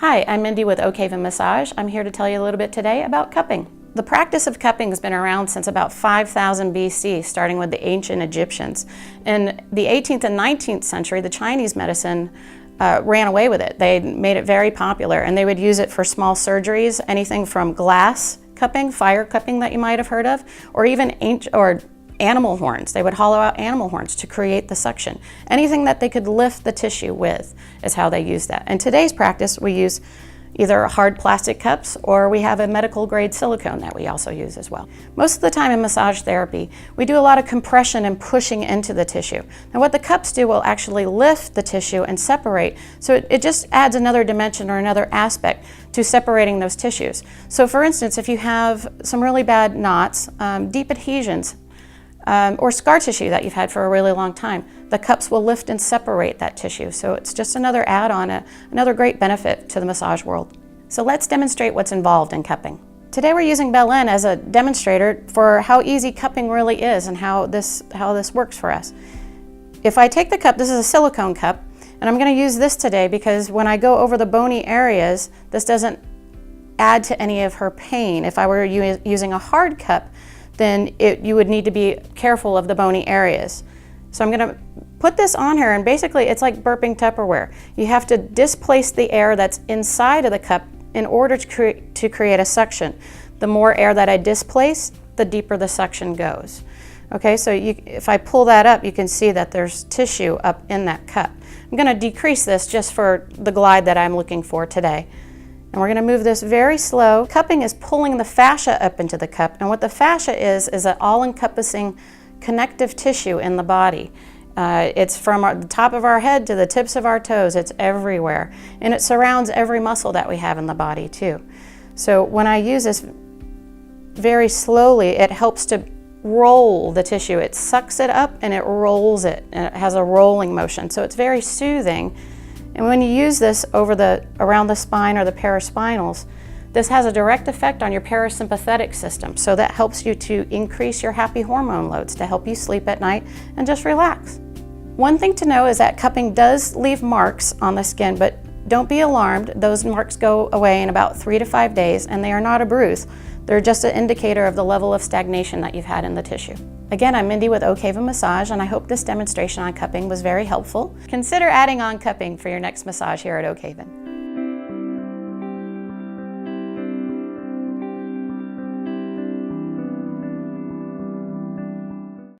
Hi, I'm Mindy with Oak Haven Massage. I'm here to tell you a little bit today about cupping. The practice of cupping has been around since about 5000 BC, starting with the ancient Egyptians. In the 18th and 19th century, the Chinese medicine ran away with it. They made it very popular, and they would use it for small surgeries, anything from glass cupping, fire cupping that you might have heard of, or even animal horns. They would hollow out animal horns to create the suction. Anything that they could lift the tissue with is how they use that. In today's practice, we use either hard plastic cups or we have a medical grade silicone that we also use as well. Most of the time in massage therapy, we do a lot of compression and pushing into the tissue. Now what the cups do will actually lift the tissue and separate, so it just adds another dimension or another aspect to separating those tissues. So for instance, if you have some really bad knots, deep adhesions, or scar tissue that you've had for a really long time, the cups will lift and separate that tissue. So it's just another add-on, another great benefit to the massage world. So let's demonstrate what's involved in cupping. Today we're using Belen as a demonstrator for how easy cupping really is and how this works for us. If I take the cup, this is a silicone cup, and I'm going to use this today because when I go over the bony areas, this doesn't add to any of her pain. If I were using a hard cup, then you would need to be careful of the bony areas. So I'm going to put this on her, and basically it's like burping Tupperware. You have to displace the air that's inside of the cup in order to create a suction. The more air that I displace, the deeper the suction goes. Okay, so if I pull that up, you can see that there's tissue up in that cup. I'm going to decrease this just for the glide that I'm looking for today. And we're going to move this very slow. Cupping is pulling the fascia up into the cup, and what the fascia is an all-encompassing connective tissue in the body. It's from the top of our head to the tips of our toes. It's everywhere, and it surrounds every muscle that we have in the body too. So when I use this very slowly, it helps to roll the tissue. It sucks it up and it rolls it, and it has a rolling motion, so it's very soothing. And when you use this around the spine or the paraspinals, this has a direct effect on your parasympathetic system. So that helps you to increase your happy hormone loads to help you sleep at night and just relax. One thing to know is that cupping does leave marks on the skin, but don't be alarmed. Those marks go away in about 3 to 5 days, and they are not a bruise. They're just an indicator of the level of stagnation that you've had in the tissue. Again, I'm Mindy with Oak Haven Massage, and I hope this demonstration on cupping was very helpful. Consider adding on cupping for your next massage here at Oak Haven.